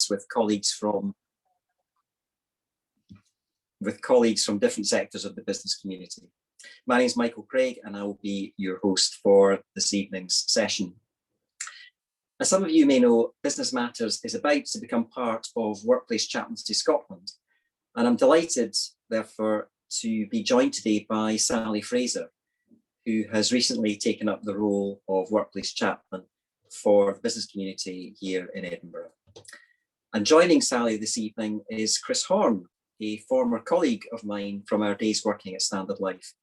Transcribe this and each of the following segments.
with colleagues from different sectors of the business community. My name is Michael Craig, and I will be your host for this evening's session. As some of you may know, Business Matters is about to become part of Workplace Chaplaincy Scotland, and I'm delighted, therefore, to be joined today by Sally Fraser, who has recently taken up the role of Workplace Chaplain for the business community here in Edinburgh. And joining Sally this evening is Chris Horne, a former colleague of mine from our days working at Standard Life.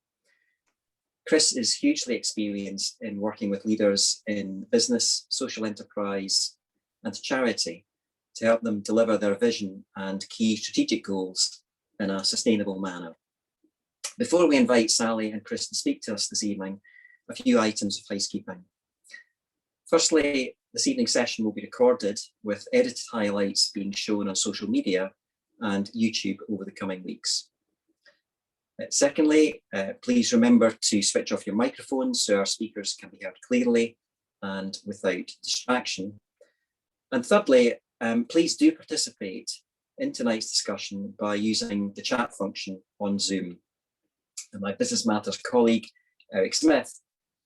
Chris is hugely experienced in working with leaders in business, social enterprise, and charity to help them deliver their vision and key strategic goals in a sustainable manner. Before we invite Sally and Chris to speak to us this evening, a few items of housekeeping. Firstly, this evening's session will be recorded with edited highlights being shown on social media and YouTube over the coming weeks. Secondly, please remember to switch off your microphones so our speakers can be heard clearly and without distraction. And thirdly, please do participate in tonight's discussion by using the chat function on Zoom. And my Business Matters colleague, Eric Smith,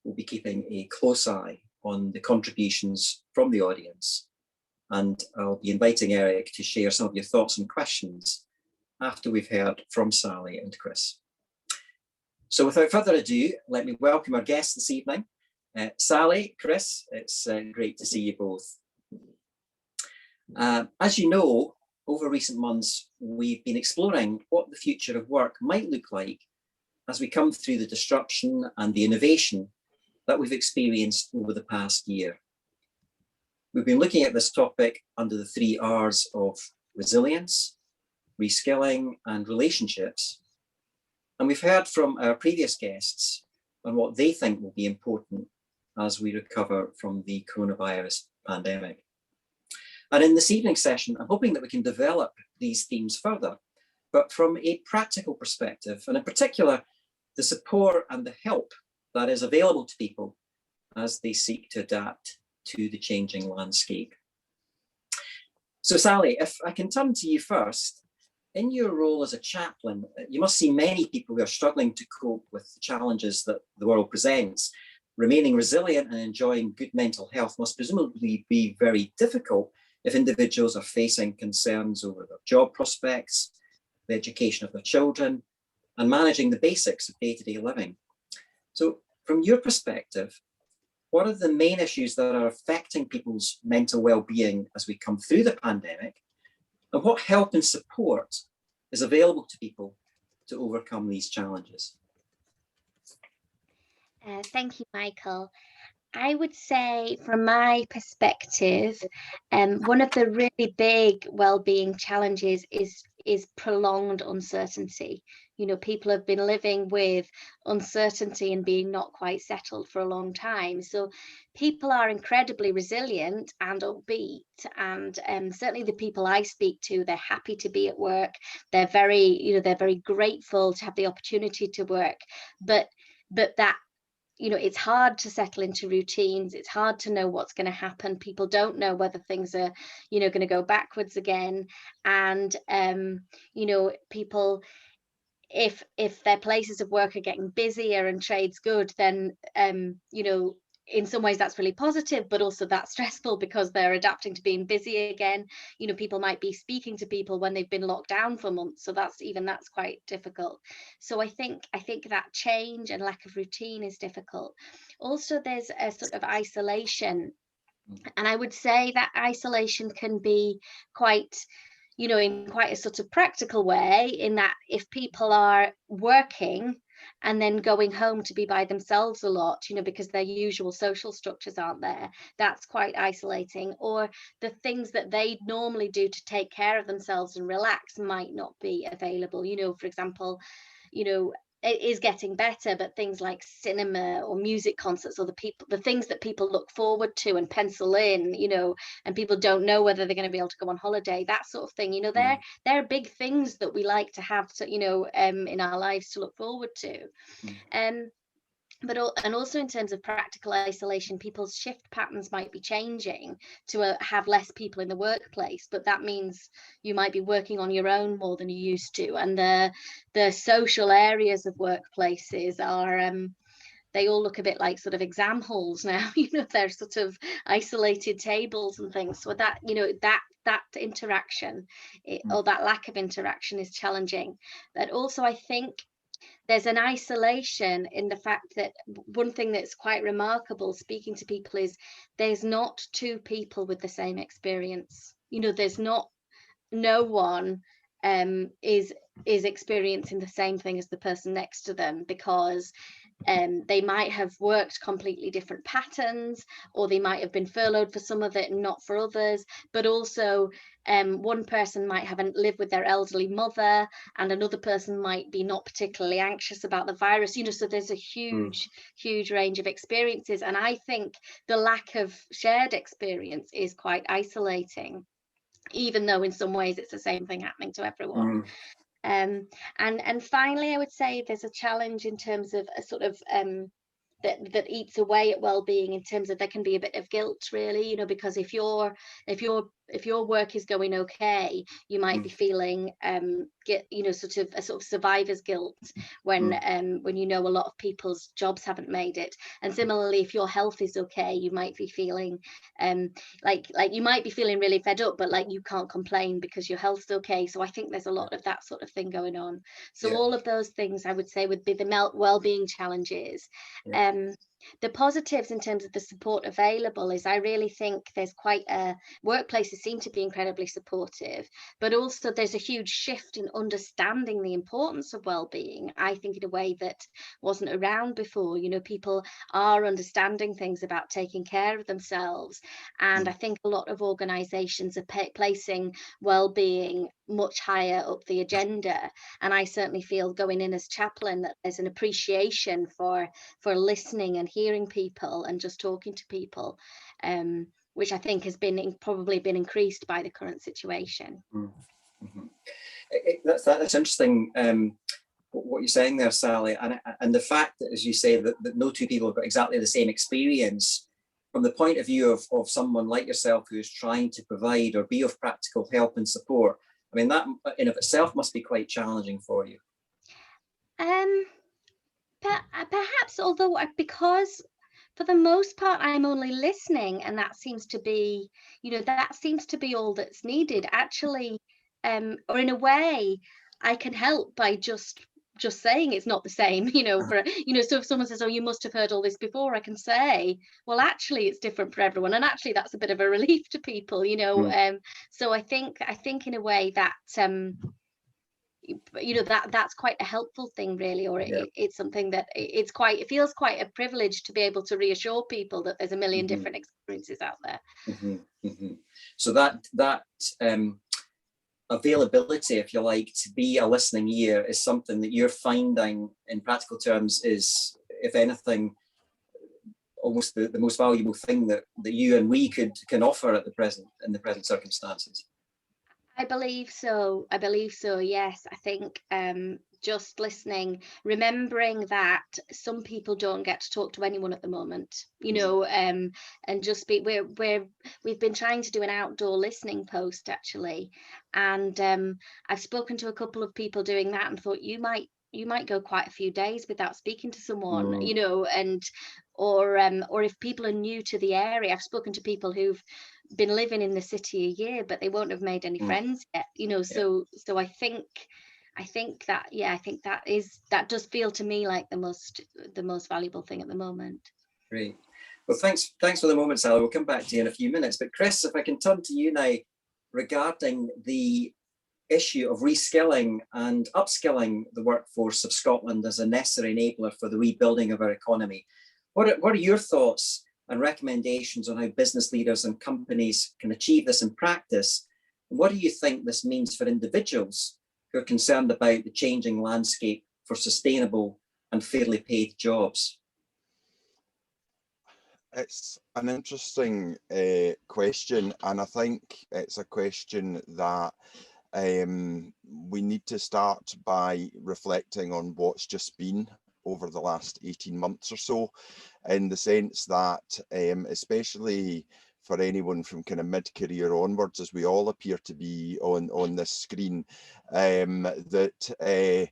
will be keeping a close eye on the contributions from the audience. And I'll be inviting Eric to share some of your thoughts and questions after we've heard from Sally and Chris. So without further ado, let me welcome our guests this evening. Sally, Chris, it's great to see you both. As you know, over recent months, we've been exploring what the future of work might look like as we come through the disruption and the innovation that we've experienced over the past year. We've been looking at this topic under the 3 R's of resilience, reskilling, and relationships. And we've heard from our previous guests on what they think will be important as we recover from the coronavirus pandemic. And in this evening's session, I'm hoping that we can develop these themes further, but from a practical perspective, and in particular, the support and the help that is available to people as they seek to adapt to the changing landscape. So Sally, if I can turn to you first, in your role as a chaplain, you must see many people who are struggling to cope with the challenges that the world presents. Remaining resilient and enjoying good mental health must presumably be very difficult if individuals are facing concerns over their job prospects, the education of their children, and managing the basics of day-to-day living. So from your perspective, what are the main issues that are affecting people's mental well-being as we come through the pandemic? And what help and support is available to people to overcome these challenges? Thank you, Michael. I would say, from my perspective, one of the really big well-being challenges is prolonged uncertainty. You know, people have been living with uncertainty and being not quite settled for a long time. So people are incredibly resilient and upbeat, and certainly the people I speak to, they're happy to be at work. They're very grateful to have the opportunity to work, but that, you know, it's hard to settle into routines. It's hard to know what's going to happen. People don't know whether things are, you know, going to go backwards again. And, you know, people, if their places of work are getting busier and trade's good, then, you know, in some ways that's really positive, but also that's stressful because they're adapting to being busy again. You know, people might be speaking to people when they've been locked down for months, so that's quite difficult. So I think that change and lack of routine is difficult. Also, there's a sort of isolation, and I would say that isolation can be quite, you know, in quite a sort of practical way, in that if people are working and then going home to be by themselves a lot, you know, because their usual social structures aren't there, that's quite isolating. Or the things that they normally do to take care of themselves and relax might not be available. You know, for example, you know, it is getting better, but things like cinema or music concerts, or the things that people look forward to and pencil in, you know, and people don't know whether they're going to be able to go on holiday, that sort of thing, you know, they're big things that we like to have to, you know, in our lives to look forward to. and also in terms of practical isolation, people's shift patterns might be changing to have less people in the workplace, but that means you might be working on your own more than you used to. And the social areas of workplaces are they all look a bit like sort of exam halls now. They're sort of isolated tables and things. So that, that interaction or that lack of interaction is challenging. But also I think there's an isolation in the fact that one thing that's quite remarkable speaking to people is there's not two people with the same experience. There's not, no one is experiencing the same thing as the person next to them, because they might have worked completely different patterns, or they might have been furloughed for some of it and not for others. But also one person might have lived with their elderly mother, and another person might be not particularly anxious about the virus. So there's a huge range of experiences, and I think the lack of shared experience is quite isolating, even though in some ways it's the same thing happening to everyone. And finally, I would say there's a challenge in terms of a sort of that eats away at well-being, in terms of there can be a bit of guilt, really, because if your work is going okay, you might be feeling sort of survivor's guilt when a lot of people's jobs haven't made it. And similarly, if your health is okay, you might be feeling like you might be feeling really fed up, but like you can't complain because your health's okay. So I think there's a lot of that sort of thing going on. So all of those things I would say would be the well-being challenges. The positives in terms of the support available is, I really think there's quite workplaces seem to be incredibly supportive, but also there's a huge shift in understanding the importance of well-being, I think, in a way that wasn't around before. People are understanding things about taking care of themselves, and I think a lot of organizations are placing well-being much higher up the agenda. And I certainly feel, going in as chaplain, that there's an appreciation for listening and hearing people and just talking to people, which I think has probably been increased by the current situation. That's interesting, what you're saying there, Sally, and the fact that, as you say, that no two people have got exactly the same experience. From the point of view of someone like yourself who's trying to provide or be of practical help and support, I mean, that in of itself must be quite challenging for you. Perhaps, although, because for the most part I'm only listening, and that seems to be all that's needed, actually. Or in a way, I can help by just saying it's not the same, so if someone says, oh, you must have heard all this before, I can say, well, actually it's different for everyone, and actually that's a bit of a relief to people. So I think in a way that that's quite a helpful thing, really, or it's something that it feels quite a privilege to be able to reassure people that there's a million different experiences out there. So that availability, if you like, to be a listening ear is something that you're finding in practical terms is, if anything, almost the most valuable thing that you and we can offer in the present circumstances. I believe so. Yes. I think just listening, remembering that some people don't get to talk to anyone at the moment, and just we've been trying to do an outdoor listening post, actually, and I've spoken to a couple of people doing that and thought, you might go quite a few days without speaking to someone, and or if people are new to the area. I've spoken to people who've been living in the city a year, but they won't have made any friends yet, so I think that does feel to me like the most valuable thing at the moment. Great. Well, thanks for the moment, Sally. We'll come back to you in a few minutes, but Chris, if I can turn to you now regarding the issue of reskilling and upskilling the workforce of Scotland as a necessary enabler for the rebuilding of our economy. What are your thoughts and recommendations on how business leaders and companies can achieve this in practice? And what do you think this means for individuals who are concerned about the changing landscape for sustainable and fairly paid jobs? It's an interesting question, and I think it's a question that we need to start by reflecting on what's just been over the last 18 months or so, in the sense that especially for anyone from kind of mid-career onwards, as we all appear to be on this screen, that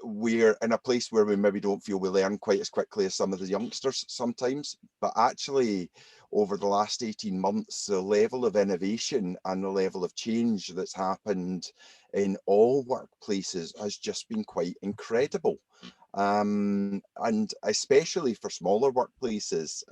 we're in a place where we maybe don't feel we learn quite as quickly as some of the youngsters sometimes. But actually, over the last 18 months, the level of innovation and the level of change that's happened in all workplaces has just been quite incredible. And especially for smaller workplaces,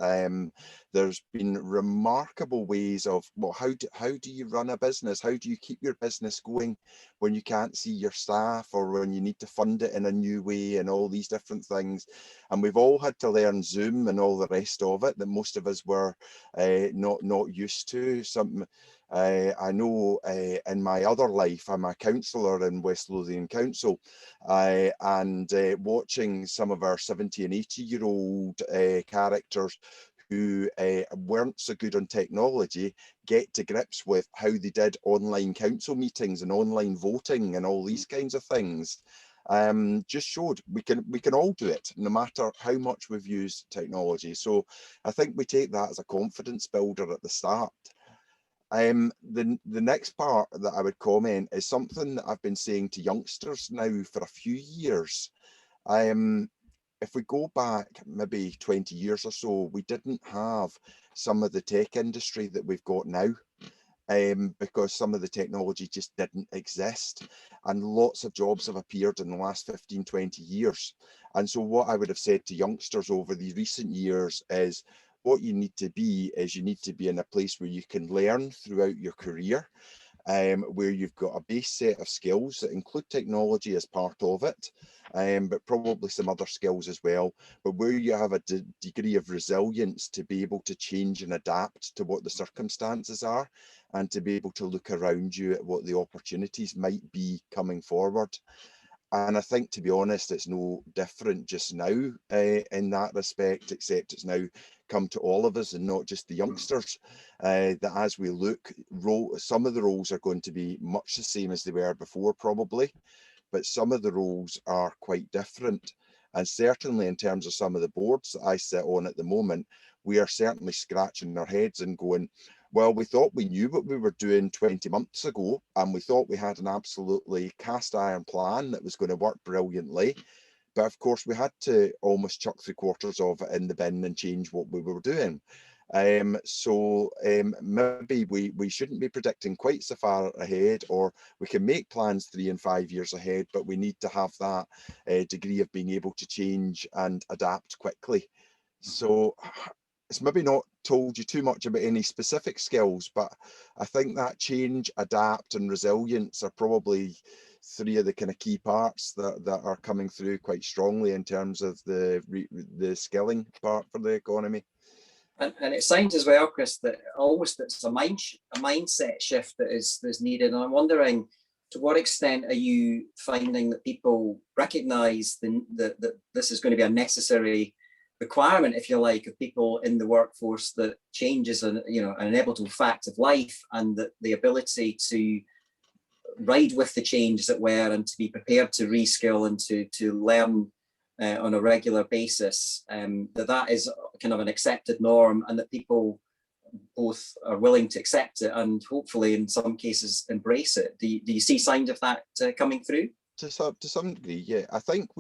there's been remarkable ways of, well, how do you run a business? How do you keep your business going when you can't see your staff, or when you need to fund it in a new way, and all these different things? And we've all had to learn Zoom and all the rest of it that most of us were not used to. I know in my other life, I'm a councillor in West Lothian Council, and watching some of our 70 and 80-year-old characters who weren't so good on technology get to grips with how they did online council meetings and online voting and all these kinds of things, just showed we can all do it, no matter how much we've used technology. So I think we take that as a confidence builder at the start. The next part that I would comment is something that I've been saying to youngsters now for a few years. If we go back maybe 20 years or so, we didn't have some of the tech industry that we've got now, because some of the technology just didn't exist, and lots of jobs have appeared in the last 15, 20 years. And so what I would have said to youngsters over the recent years is, what you need to be is, you need to be in a place where you can learn throughout your career, where you've got a base set of skills that include technology as part of it, but probably some other skills as well, but where you have a degree of resilience to be able to change and adapt to what the circumstances are, and to be able to look around you at what the opportunities might be coming forward. And I think, to be honest, it's no different just now in that respect, except it's now come to all of us and not just the youngsters, that as we look, some of the roles are going to be much the same as they were before probably, but some of the roles are quite different. And certainly in terms of some of the boards that I sit on at the moment, we are certainly scratching our heads and going, well, we thought we knew what we were doing 20 months ago, and we thought we had an absolutely cast iron plan that was going to work brilliantly. But of course, we had to almost chuck 3/4 of it in the bin and change what we were doing. So maybe we shouldn't be predicting quite so far ahead, or we can make plans 3 and 5 years ahead, but we need to have that degree of being able to change and adapt quickly. So it's maybe not told you too much about any specific skills, but I think that change, adapt and resilience are probably 3 of the kind of key parts that are coming through quite strongly in terms of the skilling part for the economy. And it sounds as well, Chris, that almost it's a mindset shift that is needed. And I'm wondering, to what extent are you finding that people recognise that this is going to be a necessary requirement, if you like, of people in the workforce, that change is an inevitable fact of life, and that the ability to ride with the change, as it were, and to be prepared to reskill and to learn on a regular basis, that is kind of an accepted norm, and that people both are willing to accept it and hopefully in some cases embrace it. Do you see signs of that coming through? To some degree, yeah. I think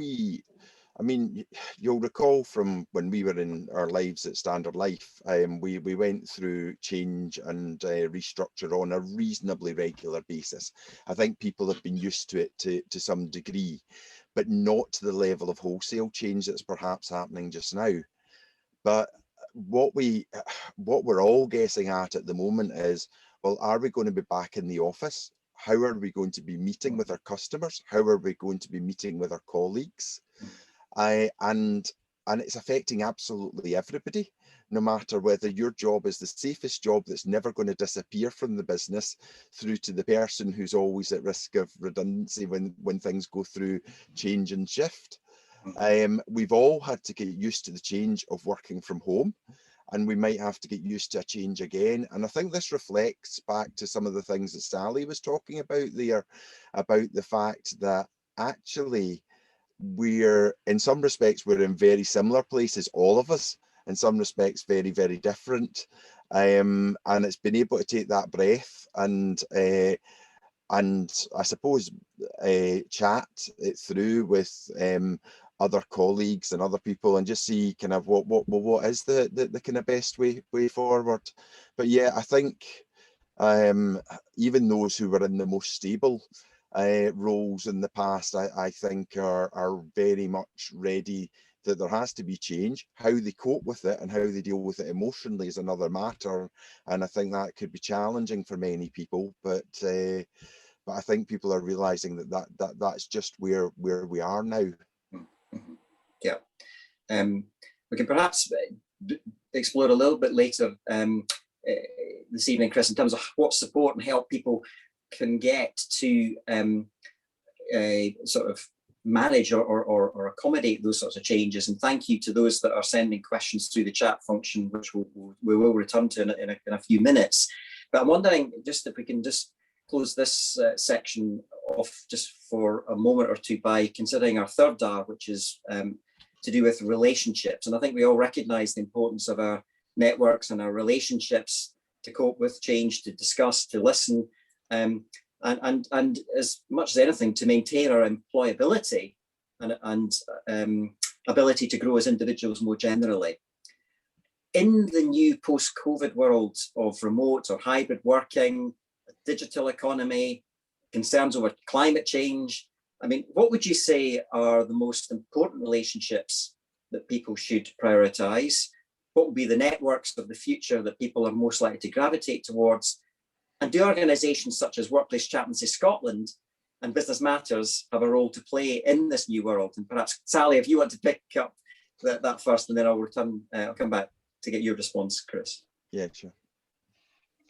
I mean, you'll recall from when we were in our lives at Standard Life, we went through change and restructure on a reasonably regular basis. I think people have been used to it to some degree, but not to the level of wholesale change that's perhaps happening just now. But what we're all guessing at the moment is, well, are we going to be back in the office? How are we going to be meeting with our customers? How are we going to be meeting with our colleagues? And it's affecting absolutely everybody, no matter whether your job is the safest job that's never going to disappear from the business, through to the person who's always at risk of redundancy when things go through change and shift. We've all had to get used to the change of working from home, and we might have to get used to a change again. And I think this reflects back to some of the things that Sally was talking about there, about the fact that actually we're in some respects we're in very similar places, all of us. In some respects, very, very different. And it's been able to take that breath and I suppose chat it through with other colleagues and other people, and just see kind of what is the kind of best way forward. But yeah, I think even those who were in the most stable roles in the past, I think are very much ready that there has to be change. How they cope with it and how they deal with it emotionally is another matter, and I think that could be challenging for many people. But I think people are realizing that's just where we are now. Yeah, we can perhaps explore a little bit later this evening, Chris, in terms of what support and help people can get to sort of manage or accommodate those sorts of changes. And thank you to those that are sending questions through the chat function, which we will return to in a few minutes. But I'm wondering just if we can just close this section off just for a moment or two by considering our third R, which is to do with relationships. And I think we all recognize the importance of our networks and our relationships to cope with change, to discuss, to listen, and as much as anything, to maintain our employability and ability to grow as individuals more generally. In the new post-COVID world of remote or hybrid working, digital economy, concerns over climate change, I mean, what would you say are the most important relationships that people should prioritize? What would be the networks of the future that people are most likely to gravitate towards? And do organisations such as Workplace Chaplaincy Scotland and Business Matters have a role to play in this new world? And perhaps, Sally, if you want to pick up that first, and then I'll come back to get your response, Chris. Yeah, sure.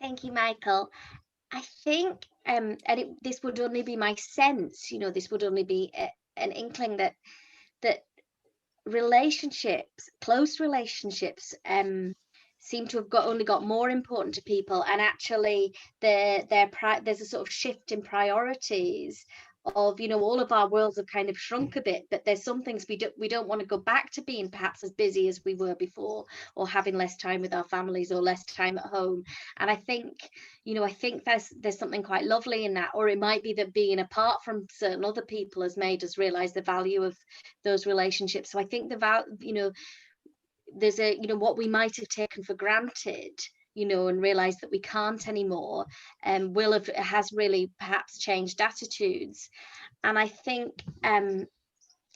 Thank you, Michael. I think, this would only be my sense, this would only be an inkling that relationships, close relationships, seem to have only got more important to people, and actually there's a sort of shift in priorities of, all of our worlds have kind of shrunk a bit, but there's some things we don't want to go back to being perhaps as busy as we were before, or having less time with our families or less time at home. And I think there's something quite lovely in that, or it might be that being apart from certain other people has made us realize the value of those relationships. So I think there's what we might have taken for granted, and realized that we can't anymore, and has really perhaps changed attitudes. And I think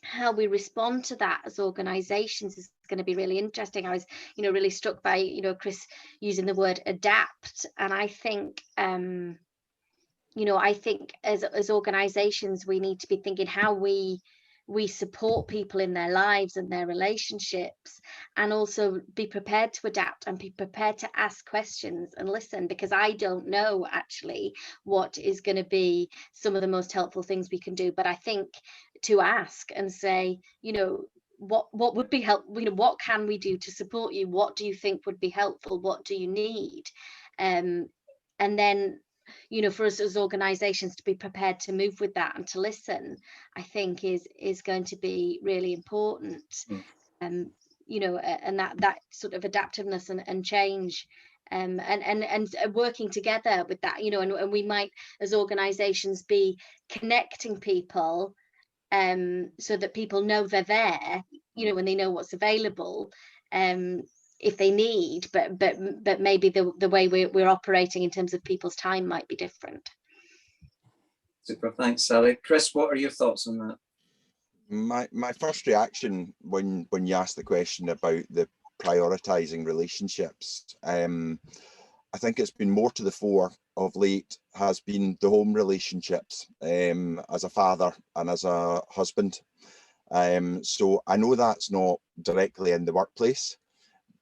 how we respond to that as organizations is going to be really interesting. I was really struck by Chris using the word adapt, and I think I think as organizations we need to be thinking how we support people in their lives and their relationships, and also be prepared to adapt and be prepared to ask questions and listen, because I don't know actually what is going to be some of the most helpful things we can do. But I think to ask and say, what would be helpful, what can we do to support you? What do you think would be helpful? What do you need? And then for us as organizations to be prepared to move with that and to listen, I think is going to be really important. And that sort of adaptiveness and change, and working together with that, and we might as organizations be connecting people so that people know they're there, when they know what's available, if they need, but maybe the way we're operating in terms of people's time might be different. Super, thanks, Sally. Chris, what are your thoughts on that? My first reaction when you asked the question about the prioritizing relationships, I think it's been more to the fore of late has been the home relationships, as a father and as a husband. So I know that's not directly in the workplace,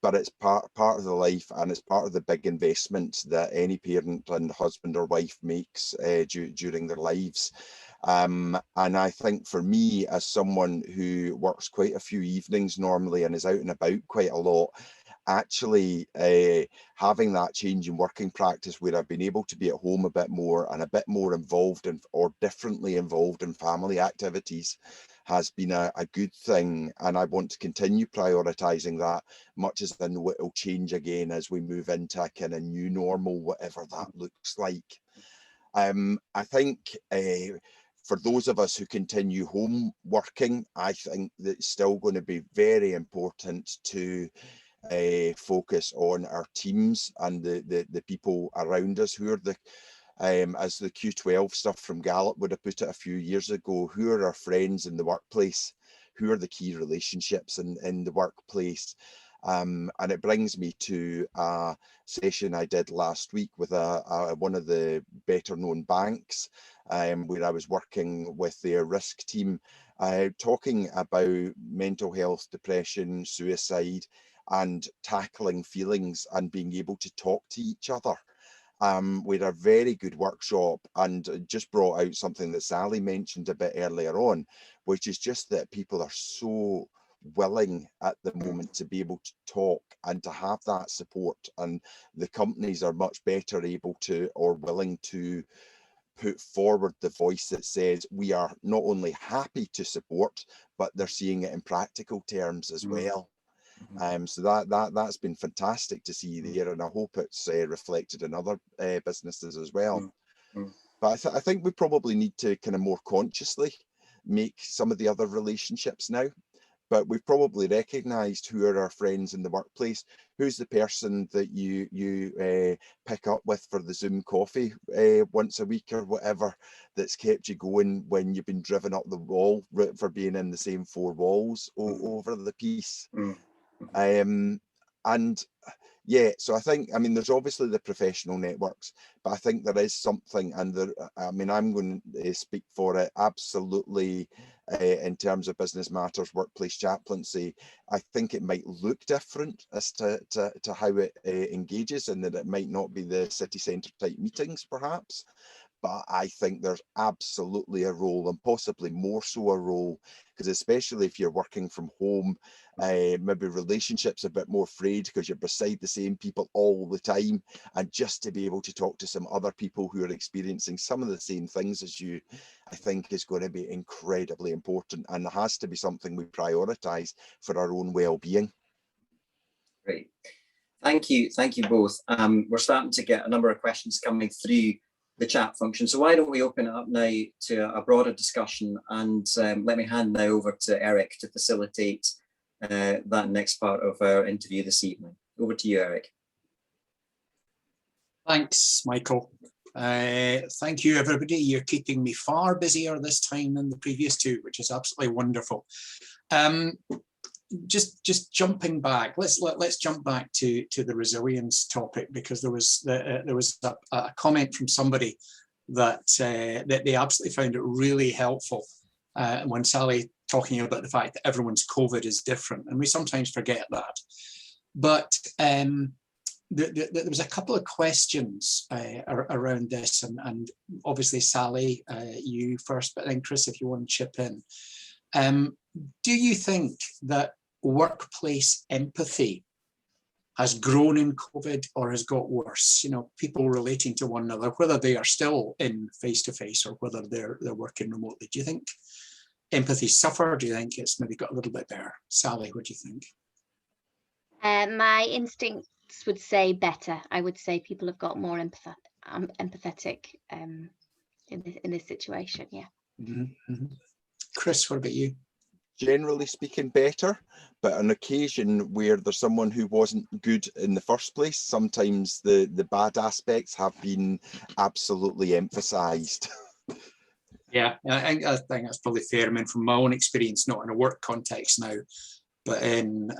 but it's part of the life, and it's part of the big investment that any parent and husband or wife makes during their lives. And I think for me, as someone who works quite a few evenings normally and is out and about quite a lot, actually having that change in working practice where I've been able to be at home a bit more and a bit more involved in, or differently involved in family activities, has been a good thing, and I want to continue prioritising that, much as I know it'll change again as we move into a kind of new normal, whatever that looks like. I think for those of us who continue home working, I think that it's still going to be very important to focus on our teams and the people around us who are the as the Q12 stuff from Gallup would have put it a few years ago, who are our friends in the workplace, who are the key relationships in the workplace. And it brings me to a session I did last week with one of the better known banks, where I was working with their risk team, talking about mental health, depression, suicide, and tackling feelings and being able to talk to each other. We had a very good workshop, and just brought out something that Sally mentioned a bit earlier on, which is just that people are so willing at the moment to be able to talk and to have that support, and the companies are much better able to, or willing to, put forward the voice that says we are not only happy to support, but they're seeing it in practical terms as well. So that's been fantastic to see there, and I hope it's reflected in other businesses as well. But I think we probably need to kind of more consciously make some of the other relationships now. But we've probably recognised who are our friends in the workplace, who's the person that you pick up with for the Zoom coffee once a week or whatever, that's kept you going when you've been driven up the wall for being in the same four walls over the piece. And yeah, so I think, I mean, there's obviously the professional networks, but I think there is something, and there, I mean, I'm going to speak for it absolutely in terms of business matters, workplace chaplaincy. I think it might look different as to how it engages, and that it might not be the city centre type meetings perhaps. But I think there's absolutely a role, and possibly more so a role, because especially if you're working from home, maybe relationships a bit more frayed because you're beside the same people all the time, and just to be able to talk to some other people who are experiencing some of the same things as you, I think is going to be incredibly important, and has to be something we prioritise for our own well-being. Great, thank you both. We're starting to get a number of questions coming through the chat function, so why don't we open it up now to a broader discussion, and let me hand now over to Eric to facilitate that next part of our interview this evening. Over to you, Eric. Thanks, Michael. Thank you, everybody. You're keeping me far busier this time than the previous two, which is absolutely wonderful. Just jumping back, let's jump back to the resilience topic, because there was a comment from somebody that they absolutely found it really helpful when Sally talking about the fact that everyone's COVID is different, and we sometimes forget that. But there was a couple of questions around this, and obviously Sally, you first, but then Chris, if you want to chip in. Do you think that workplace empathy has grown in COVID or has got worse? You know, people relating to one another, whether they are still in face-to-face or whether they're working remotely. Do you think empathy suffered? Do you think it's maybe got a little bit better? Sally, what do you think? My instincts would say better. I would say people have got more empathetic in this situation. Yeah. Chris, what about you? Generally speaking, better, but on occasion where there's someone who wasn't good in the first place, sometimes the bad aspects have been absolutely emphasized. Yeah, I think that's probably fair. I mean, from my own experience, not in a work context now, but in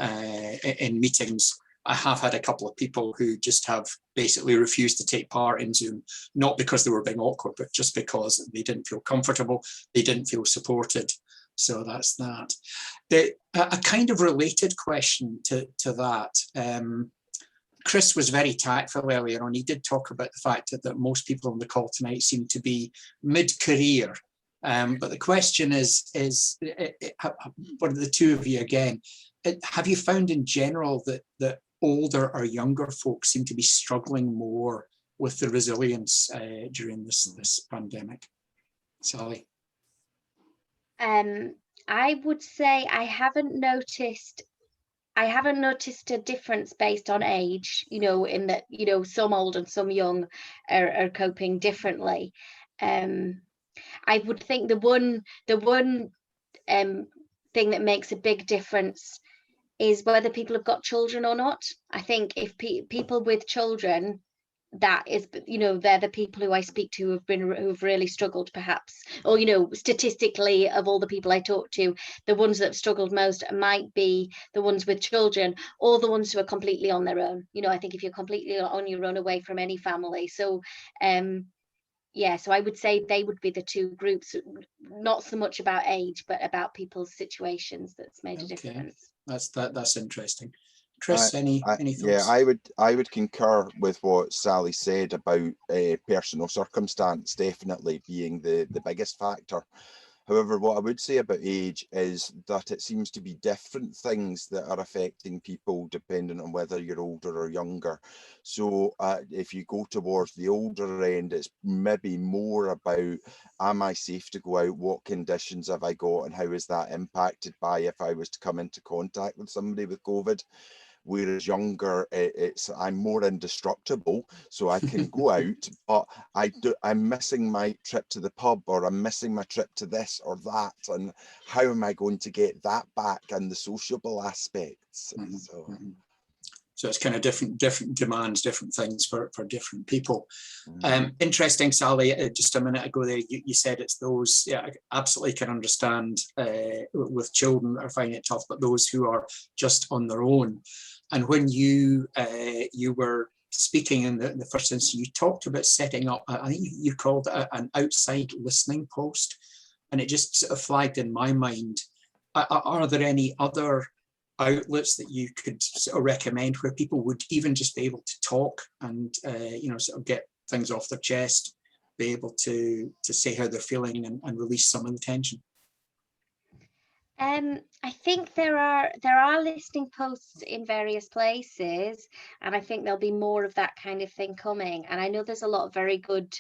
meetings, I have had a couple of people who just have basically refused to take part in Zoom, not because they were being awkward, but just because they didn't feel comfortable, they didn't feel supported. So that's that. A kind of related question to that. Chris was very tactful earlier on. He did talk about the fact that most people on the call tonight seem to be mid-career. But the question is what are the two of you again? Have you found in general that older or younger folks seem to be struggling more with the resilience during this pandemic? Sally? I would say I haven't noticed a difference based on age, in that, some old and some young are coping differently. I would think the one thing that makes a big difference is whether people have got children or not. I think if people with children, that is, they're the people who I speak to who've really struggled, perhaps, or statistically, of all the people I talk to, the ones that have struggled most might be the ones with children, or the ones who are completely on their own. I think if you're completely on your own, away from any family, so yeah, so I would say they would be the two groups, not so much about age, but about people's situations that's made a difference. That's interesting. Chris, any thoughts? Yeah, I would concur with what Sally said about personal circumstance definitely being the biggest factor. However, what I would say about age is that it seems to be different things that are affecting people depending on whether you're older or younger. So if you go towards the older end, it's maybe more about, am I safe to go out? What conditions have I got? And how is that impacted by if I was to come into contact with somebody with COVID? Whereas younger, I'm more indestructible, so I can go out, but I'm missing my trip to the pub, or I'm missing my trip to this or that, and how am I going to get that back, and the sociable aspects. So it's kind of different demands, different things for different people. Interesting, Sally, just a minute ago there, you said it's those, I absolutely can understand with children that are finding it tough, but those who are just on their own. And when you were speaking in the first instance, you talked about setting up, I think you called it an outside listening post, and it just sort of flagged in my mind. Are there any other outlets that you could sort of recommend where people would even just be able to talk and sort of get things off their chest, be able to say how they're feeling and release some of the tension? I think there are listening posts in various places, and I think there'll be more of that kind of thing coming. And I know there's a lot of very good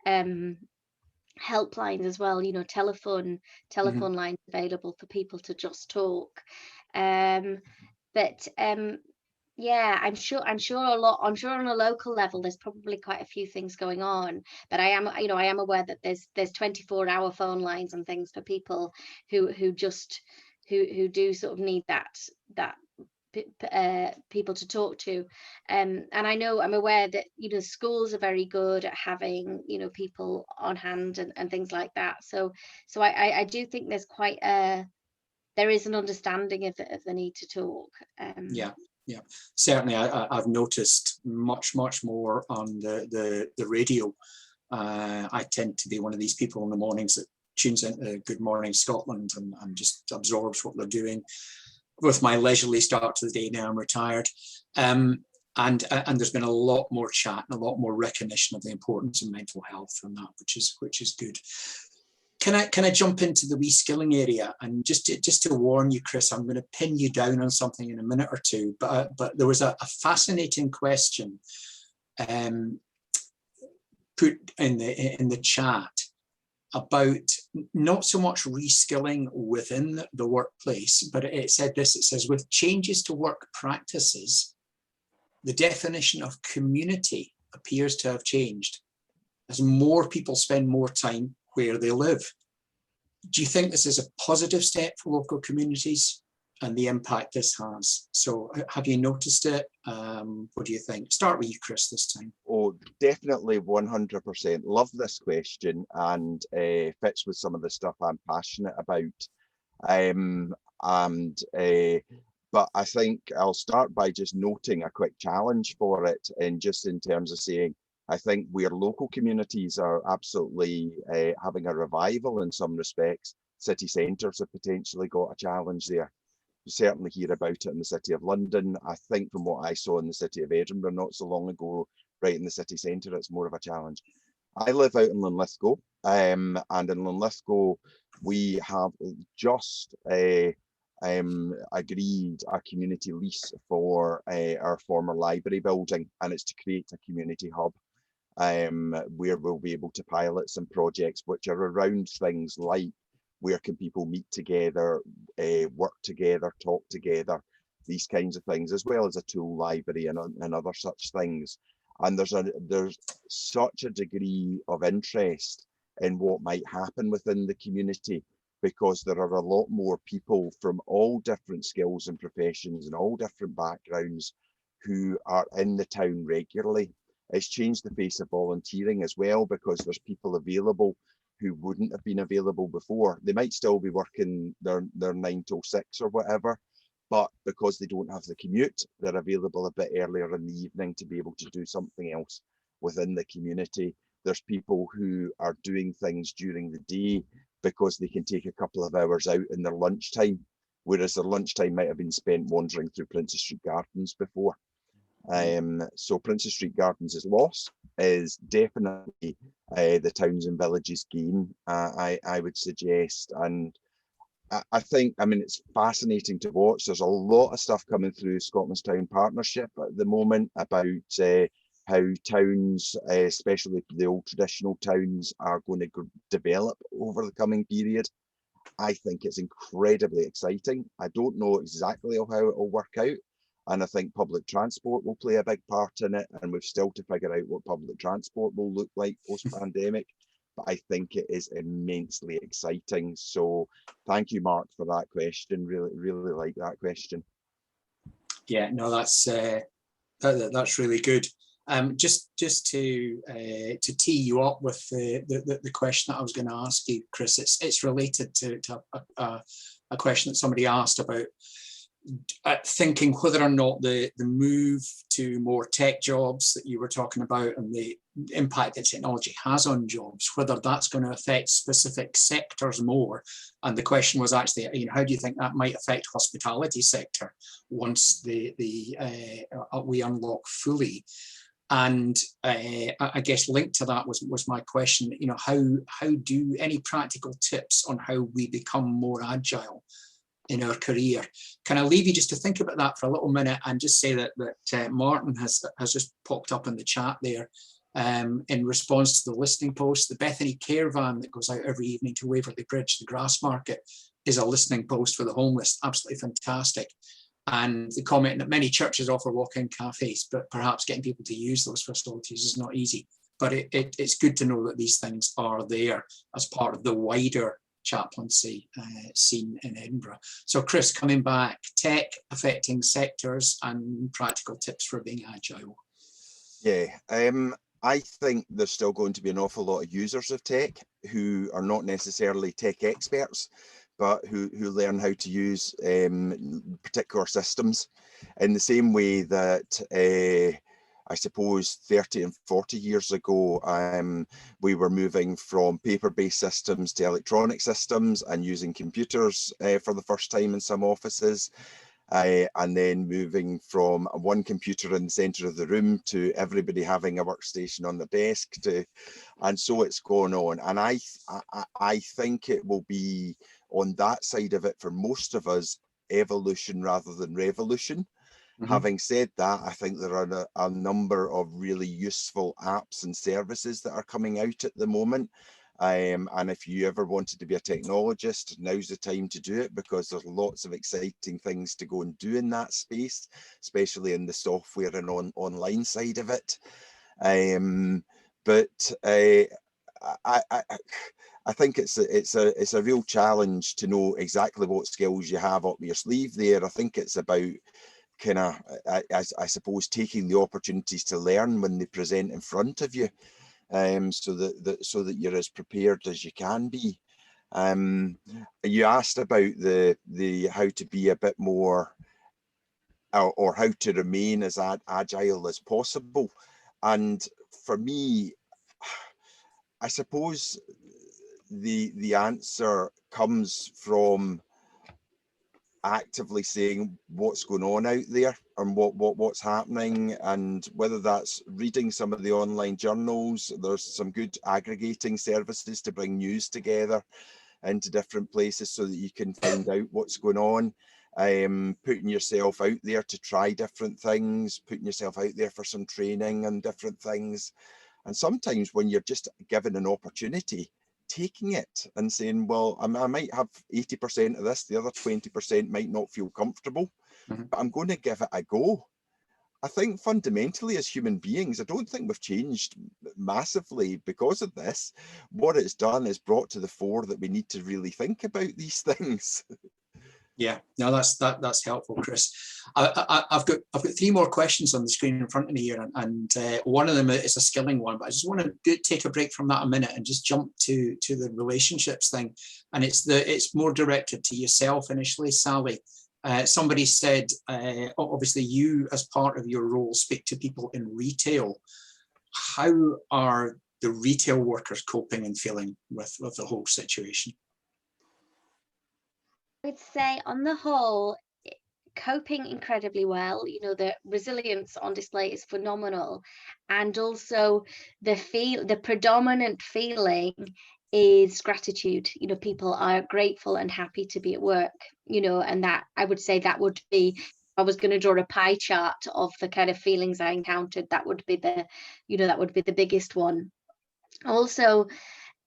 helplines as well, telephone lines available for people to just talk. Yeah, I'm sure on a local level there's probably quite a few things going on, but I am aware that there's 24-hour phone lines and things for people who do sort of need that people to talk to, and I'm aware that schools are very good at having people on hand and things like that, so I do think there is an understanding of the need to talk. Yeah, certainly. I've noticed much more on the radio. I tend to be one of these people in the mornings that tunes into Good Morning Scotland and just absorbs what they're doing. With my leisurely start to the day now, I'm retired. And there's been a lot more chat and a lot more recognition of the importance of mental health and that, which is good. Can I jump into the reskilling area? And just to warn you, Chris, I'm going to pin you down on something in a minute or two. But there was a fascinating question put in the chat about not so much reskilling within the workplace, but it said this. It says, with changes to work practices, the definition of community appears to have changed as more people spend more time where they live. Do you think this is a positive step for local communities and the impact this has? So have you noticed it? What do you think? Start with you, Chris, this time. Oh, definitely 100%. Love this question, and fits with some of the stuff I'm passionate about. But I think I'll start by just noting a quick challenge for it, and just in terms of saying, I think where local communities are absolutely having a revival in some respects, city centres have potentially got a challenge there. You certainly hear about it in the City of London. I think from what I saw in the City of Edinburgh not so long ago, right in the city centre, it's more of a challenge. I live out in Linlithgow, and in Linlithgow we have just agreed a community lease for our former library building, and it's to create a community hub where we'll be able to pilot some projects which are around things like where can people meet together, work together, talk together, these kinds of things, as well as a tool library and other such things. And there's such a degree of interest in what might happen within the community, because there are a lot more people from all different skills and professions and all different backgrounds who are in the town regularly. It's changed the face of volunteering as well, because there's people available who wouldn't have been available before. They might still be working their 9 till 6 or whatever, but because they don't have the commute, they're available a bit earlier in the evening to be able to do something else within the community. There's people who are doing things during the day because they can take a couple of hours out in their lunchtime, whereas their lunchtime might have been spent wandering through Princess Street Gardens before. So Princess Street Gardens is loss, is definitely the towns and villages gain, I would suggest. And I think, I mean, it's fascinating to watch. There's a lot of stuff coming through Scotland's Town Partnership at the moment about how towns, especially the old traditional towns, are going to develop over the coming period. I think it's incredibly exciting. I don't know exactly how it will work out. And I think public transport will play a big part in it. And we've still to figure out what public transport will look like post-pandemic. But I think it is immensely exciting. So thank you, Mark, for that question. Really like that question. Yeah, no, that's really good. Just to tee you up with the question that I was going to ask you, Chris, it's related to a question that somebody asked about thinking whether or not the move to more tech jobs that you were talking about and the impact that technology has on jobs, whether that's going to affect specific sectors more. And the question was actually, you know, how do you think that might affect hospitality sector once we unlock fully? And I guess linked to that was my question, you know, how do any practical tips on how we become more agile in our career? Can I leave you just to think about that for a little minute and just say that Martin has just popped up in the chat there in response to the listening post. The Bethany Care Van that goes out every evening to Waverley Bridge, the Grass Market, is a listening post for the homeless. Absolutely fantastic. And the comment that many churches offer walk-in cafes, but perhaps getting people to use those facilities is not easy. But it's good to know that these things are there as part of the wider chaplaincy scene in Edinburgh. So Chris, coming back, tech affecting sectors and practical tips for being agile. Yeah, I think there's still going to be an awful lot of users of tech who are not necessarily tech experts, but who learn how to use particular systems in the same way that I suppose 30 and 40 years ago, we were moving from paper-based systems to electronic systems and using computers for the first time in some offices. And then moving from one computer in the center of the room to everybody having a workstation on the desk, and so it's gone on. And I think it will be on that side of it for most of us, evolution rather than revolution. Mm-hmm. Having said that, I think there are a number of really useful apps and services that are coming out at the moment. And if you ever wanted to be a technologist, now's the time to do it, because there's lots of exciting things to go and do in that space, especially in the software and online side of it. But I think it's a real challenge to know exactly what skills you have up your sleeve there. I think it's about kind of, I suppose, taking the opportunities to learn when they present in front of you. So that you're as prepared as you can be. You asked about the how to be a bit more, or how to remain as agile as possible. And for me, I suppose the answer comes from actively saying what's going on out there and what's happening, and whether that's reading some of the online journals. There's some good aggregating services to bring news together into different places so that you can find out what's going on. Putting yourself out there to try different things, putting yourself out there for some training and different things. And sometimes when you're just given an opportunity, taking it and saying, well, I might have 80% of this, the other 20% might not feel comfortable, but I'm going to give it a go. I think fundamentally as human beings, I don't think we've changed massively because of this. What it's done is brought to the fore that we need to really think about these things. Yeah, no, that's helpful, Chris. I've got 3 more questions on the screen in front of me here, and one of them is a skilling one, but I just want to take a break from that a minute and just jump to the relationships thing, and it's more directed to yourself initially, Sally. Somebody said, obviously you as part of your role speak to people in retail. How are the retail workers coping and feeling with the whole situation? I would say on the whole, coping incredibly well. You know, the resilience on display is phenomenal, and also the predominant feeling is gratitude. You know, people are grateful and happy to be at work, you know, and that, I would say, that would be, if I was going to draw a pie chart of the kind of feelings I encountered, that would be the, you know, that would be the biggest one. Also,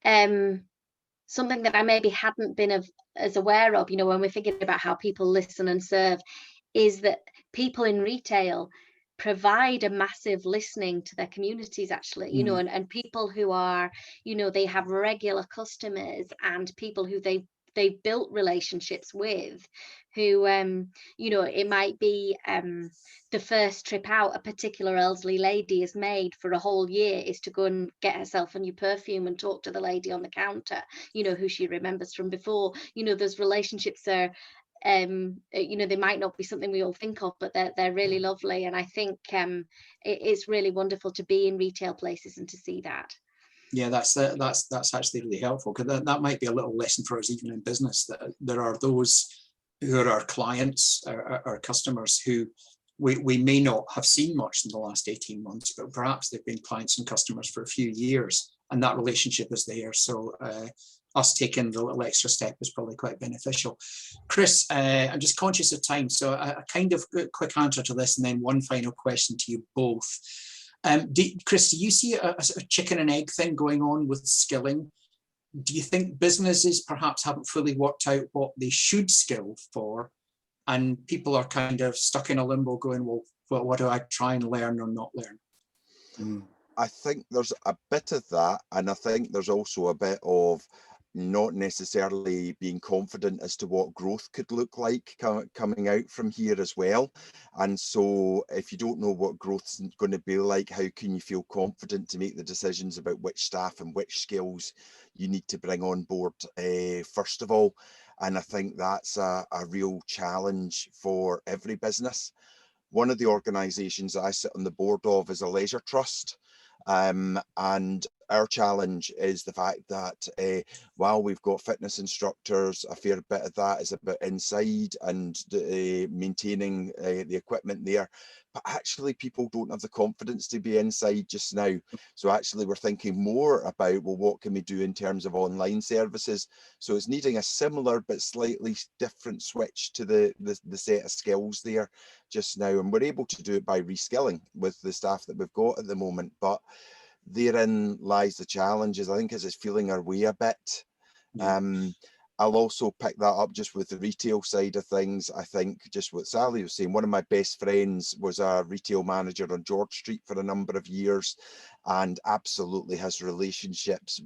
something that I maybe hadn't been as aware of, you know, when we're thinking about how people listen and serve, is that people in retail provide a massive listening to their communities, actually, you know, and people who are, you know, they have regular customers and people who they've built relationships with, who you know, it might be the first trip out a particular elderly lady has made for a whole year is to go and get herself a new perfume and talk to the lady on the counter, you know, who she remembers from before. You know, those relationships are, you know, they might not be something we all think of, but they're really lovely, and I think it's really wonderful to be in retail places and to see that. Yeah, that's actually really helpful, because that might be a little lesson for us even in business, that there are those who are our clients, our customers, who we may not have seen much in the last 18 months, but perhaps they've been clients and customers for a few years, and that relationship is there. So us taking the little extra step is probably quite beneficial. Chris, I'm just conscious of time, so a kind of quick answer to this, and then one final question to you both. Chris, do you see a chicken and egg thing going on with skilling? Do you think businesses perhaps haven't fully worked out what they should skill for, and people are kind of stuck in a limbo going, well, what do I try and learn or not learn? I think there's a bit of that, and I think there's also a bit of not necessarily being confident as to what growth could look like coming out from here as well. And so if you don't know what growth's going to be like, how can you feel confident to make the decisions about which staff and which skills you need to bring on board first of all? And I think that's a real challenge for every business. One of the organisations that I sit on the board of is a leisure trust. And our challenge is the fact that while we've got fitness instructors, a fair bit of that is about inside and maintaining the equipment there. But actually people don't have the confidence to be inside just now. So actually we're thinking more about, well, what can we do in terms of online services? So it's needing a similar but slightly different switch to the set of skills there just now. And we're able to do it by reskilling with the staff that we've got at the moment. But therein lies the challenges, I think, is feeling our way a bit. I'll also pick that up just with the retail side of things. I think just what Sally was saying, one of my best friends was a retail manager on George Street for a number of years and absolutely has relationships.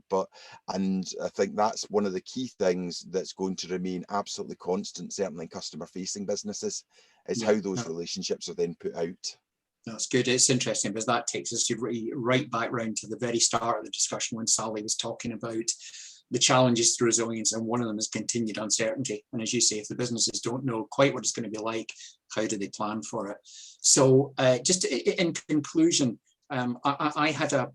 And I think that's one of the key things that's going to remain absolutely constant, certainly in customer facing businesses, is how those relationships are then put out. That's good. It's interesting because that takes us right back round to the very start of the discussion when Sally was talking about the challenges to resilience, and one of them is continued uncertainty. And as you say, if the businesses don't know quite what it's going to be like, how do they plan for it? So just in conclusion, I had a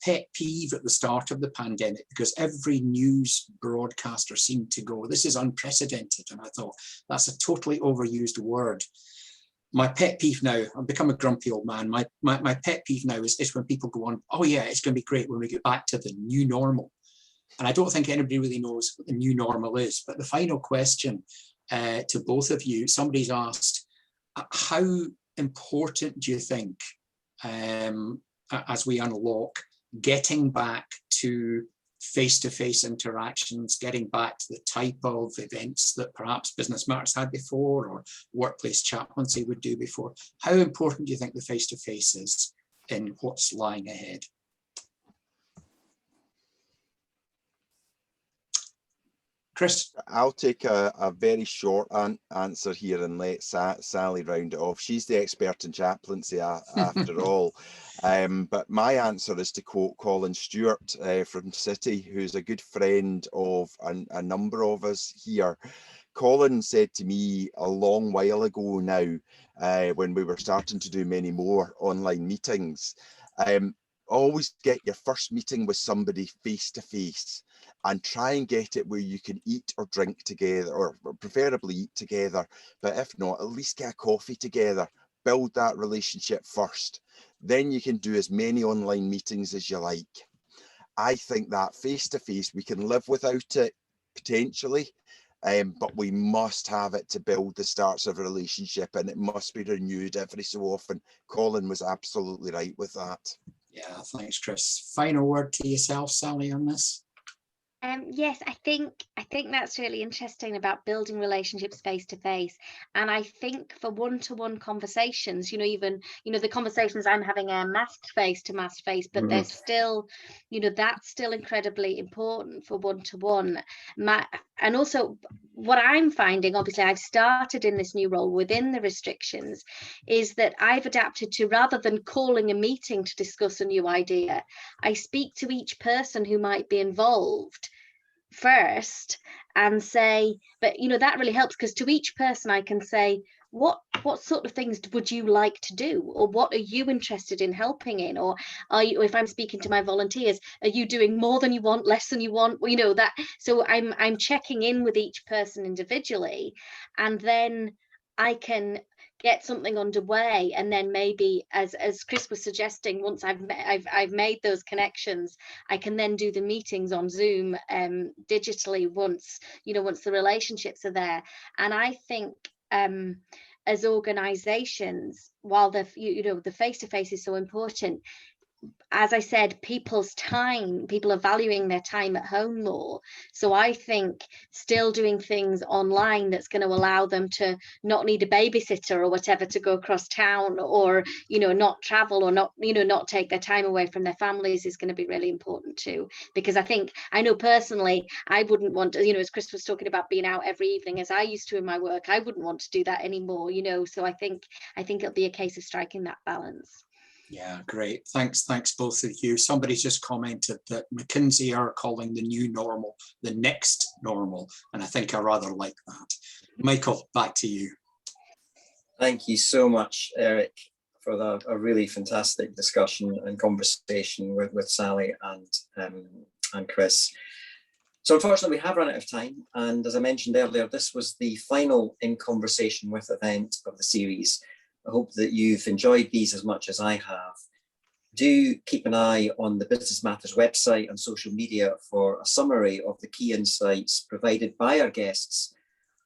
pet peeve at the start of the pandemic because every news broadcaster seemed to go, this is unprecedented. And I thought, that's a totally overused word. My pet peeve now, I've become a grumpy old man. My pet peeve now is when people go on, oh yeah, it's going to be great when we get back to the new normal. And I don't think anybody really knows what the new normal is. But the final question to both of you, somebody's asked, how important do you think, as we unlock, getting back to face-to-face interactions, getting back to the type of events that perhaps Business Matters had before or workplace chaplaincy would do before. How important do you think the face-to-face is in what's lying ahead? Chris? I'll take a very short answer here and let Sally round it off. She's the expert in chaplaincy after all. But my answer is to quote Colin Stewart from City, who's a good friend of a number of us here. Colin said to me a long while ago now, when we were starting to do many more online meetings, always get your first meeting with somebody face to face and try and get it where you can eat or drink together, or preferably eat together, but if not, at least get a coffee together. Build that relationship first. Then you can do as many online meetings as you like. I think that face to face, we can live without it potentially, but we must have it to build the starts of a relationship, and it must be renewed every so often. Colin was absolutely right with that. Yeah, thanks, Chris. Final word to yourself, Sally, on this. Yes, I think that's really interesting about building relationships face to face. And I think for one-to-one conversations, even the conversations I'm having are masked face to masked face, but they're still, that's still incredibly important for one-to-one. And also what I'm finding, obviously I've started in this new role within the restrictions, is that I've adapted to, rather than calling a meeting to discuss a new idea, I speak to each person who might be involved first and say, but that really helps, because to each person I can say, what sort of things would you like to do, or what are you interested in helping in, or are you, if I'm speaking to my volunteers, are you doing more than you want, less than you want, that. So I'm checking in with each person individually, and then I can get something underway, and then maybe, as Chris was suggesting, once I've made those connections, I can then do the meetings on Zoom digitally once the relationships are there. And I think as organizations, while the face-to-face is so important, as I said, people are valuing their time at home more. So I think still doing things online that's going to allow them to not need a babysitter or whatever to go across town, or, not travel, or not take their time away from their families, is going to be really important too. Because I know personally, I wouldn't want to, as Chris was talking about being out every evening as I used to in my work, I wouldn't want to do that anymore, so I think it'll be a case of striking that balance. Yeah, great. Thanks both of you. Somebody's just commented that McKinsey are calling the new normal the next normal, and I think I rather like that. Michael, back to you. Thank you so much, Eric, for a really fantastic discussion and conversation with Sally and Chris. So unfortunately, we have run out of time, and as I mentioned earlier, this was the final In Conversation With event of the series. I hope that you've enjoyed these as much as I have. Do keep an eye on the Business Matters website and social media for a summary of the key insights provided by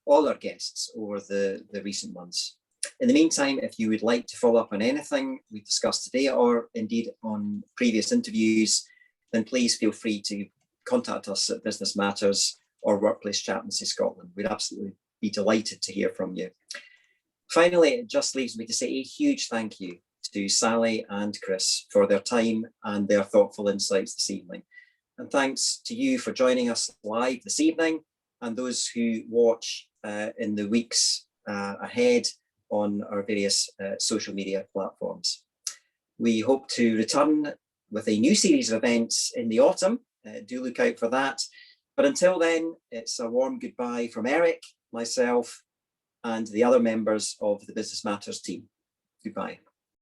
all our guests over the recent months. In the meantime, if you would like to follow up on anything we've discussed today, or indeed on previous interviews, then please feel free to contact us at Business Matters or Workplace Chaplaincy Scotland. We'd absolutely be delighted to hear from you. Finally, it just leaves me to say a huge thank you to Sally and Chris for their time and their thoughtful insights this evening. And thanks to you for joining us live this evening, and those who watch in the weeks ahead on our various social media platforms. We hope to return with a new series of events in the autumn. Do look out for that. But until then, it's a warm goodbye from Eric, myself, and the other members of the Business Matters team. Goodbye.